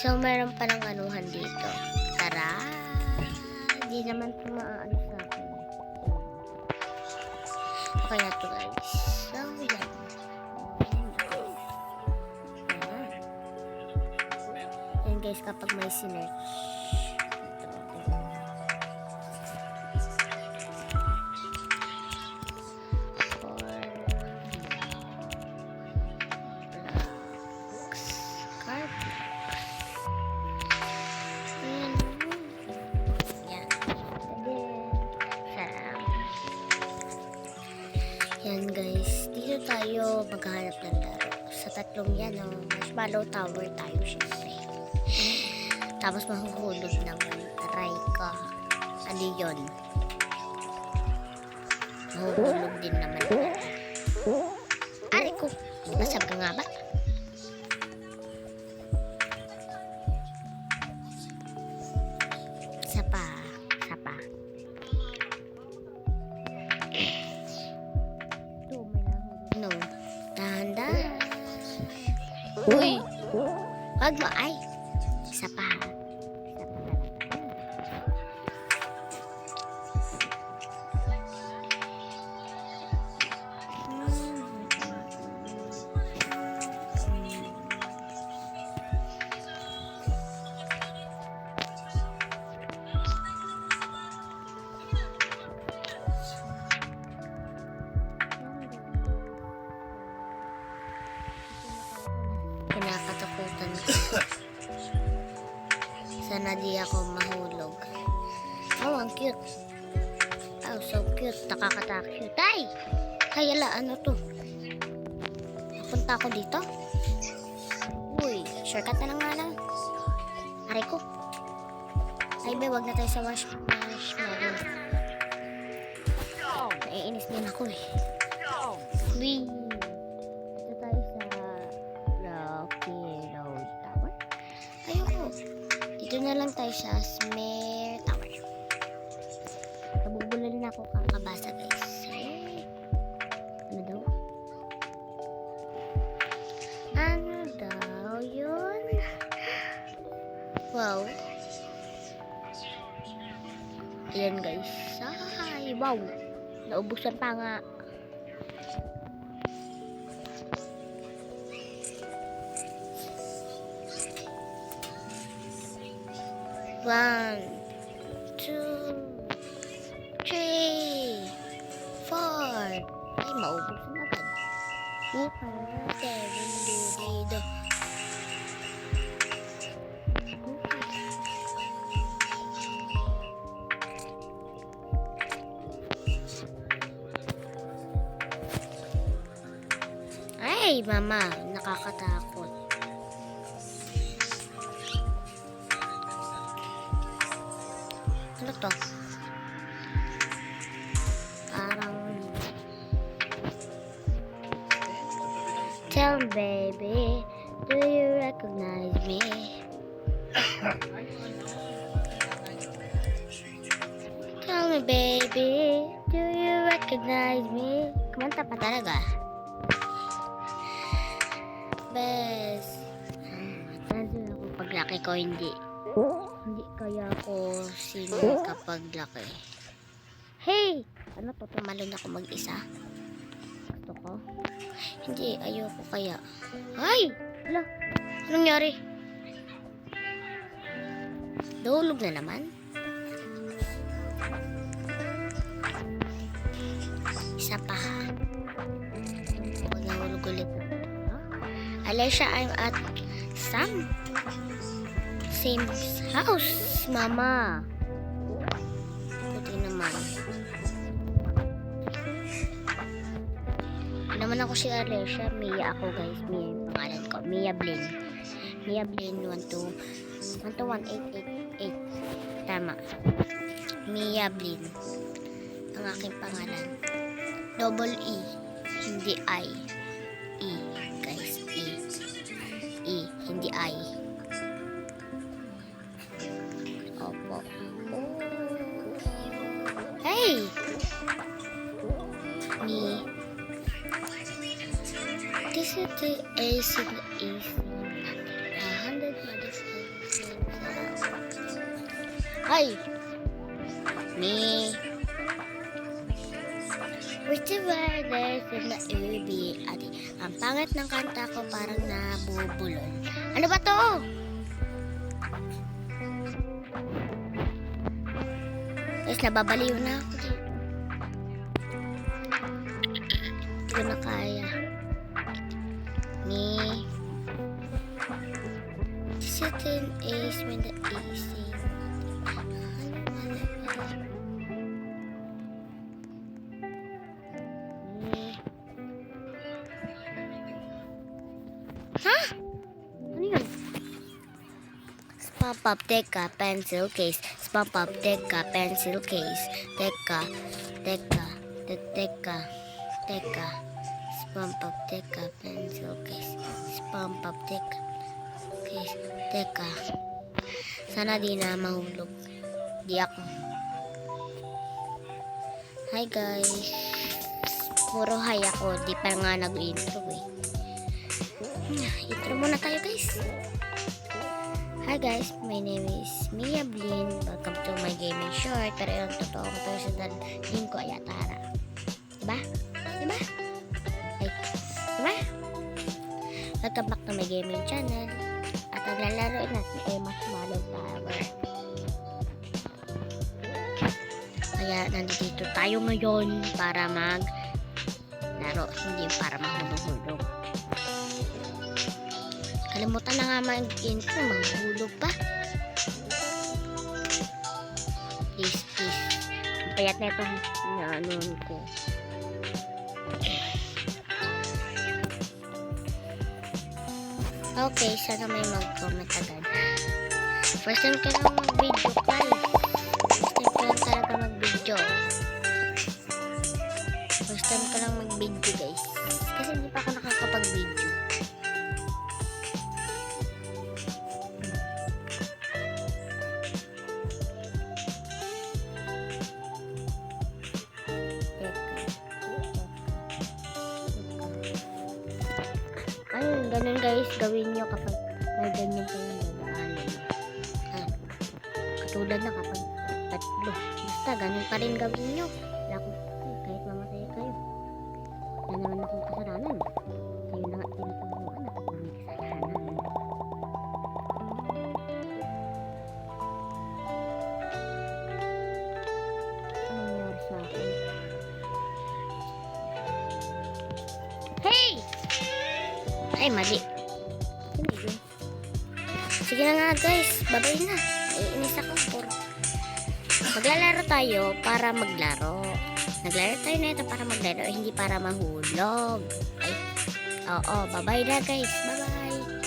So, meron palang anuhan dito. Tara! Hindi naman ito maaalis sa akin. Okay na ito, guys. So, yan. Yan, guys, kapag may sinerch. Yan guys, dito tayo maghahanap ng laro. Sa tatlong yan, Marshmallow Tower tayo syempre. Tapos mahuhulog naman. Aray ka. Ano yun? Mahuhulog din naman. Aray ko. Basag ka nga ba? Sapa. No. Dahan-dahan. Uy! Wag mo. Ay! Isa pa. Kinakatakutan ko. Sana di ako mahulog. Oh, ang cute. Oh, so cute. Nakakatakot. Ay! Kayala, ano to? Napunta ako dito? Uy, shortcut na lang nga lang. Aray ko. Ay, be, wag na tayo sa marshmallow. Naiinis din ako eh. Uy. Dito tayo sa Rocky Road Tower. Ayoko. Dito na lang tayo sa Smare Tower. Nabubulan na ako kakabasa guys. Ano daw? Ano daw yun? Wow. Ayan guys. Ay, wow. Naubusan pa nga. One, two, three, four. Ay, maubusan agad. 5, 7, 8, 9. Ay, mama, nakakatakot. Ano to? Parang tell me, baby, do you recognize me? Tell me, baby, do you recognize me? Kumanta pa talaga. Bes. Tansin ako pag laki ko, hindi kaya ako sino kapag laki. Hey! Ano to? Tumalon ako mag-isa. Gusto ko? Hindi, ayoko kaya. Ay! Hala! Anong nangyari? Nahulog na naman? Isa pa. Huwag nahulog ulit. Alicia, I'm at Sam. Same house, mama. Puti naman. Naman ako si Alicia. Mia ako guys. Mia yung pangalan ko. Mia Blaine. Mia Blaine 1218888. Tama. Mia Blaine. Ang aking pangalan. Double E. Hindi I. E. Guys. E. E. Hindi I. Opo. Hey! Me. This is the AC. 100 medicine. Ay! Me. With the weather in the ubi. Ate, ang pangit ng kanta ko parang nabubulol. Ano ba to? Guys, nababaliw na ako. Hindi ko na kaya. Me. Sitting is when the easy. Ha? Ano yun? SpongeBob, teka, pencil case. SpongeBob, teka, pencil case. Teka. SpongeBob, teka, pencil case. SpongeBob, teka, case. Teka. Sana di na mahulog. Di ako. Hi guys. Puro hi ako. Di pa nga nag-intro eh. Intro muna tayo guys. Hi guys, my name is Mia Blin. Welcome to my gaming short. Pero yung totoong personal name ko ay Atara. Diba? Diba? Ay, diba? Welcome back to my gaming channel. At ang lalaroin natin ay Marshmallow Tower. Kaya nandito tayo ngayon para laro, hindi para mahulog-hulog. Kalimutan na nga mag-intro, mahulog pa. Please. Ang payat na itong naanon ko. Okay, sana may mag-comment agad. First time ko lang mag-video, guys. First time ko lang talaga mag-video. First time ko lang mag-video, guys. Kasi hindi pa ako nakakapag-video. Ayun, ganun guys, gawin nyo kapag may ganyan kayong dadaanan. Katulad na kapag tatlo. Basta ganun pa rin gawin nyo. Wala akong kahit mamatay kayo. Wala naman akong kasalanan. Kayo na nga tinutulungan at ako may kasalanan. Anong nangyari sa akin? Hey! Ay, mali. Sige na nga guys, babay na. Iinis ako. Maglalaro tayo para maglaro. Naglaro tayo na ito para maglaro, hindi para mahulog. Ay, oo, babay na guys. Bye-bye.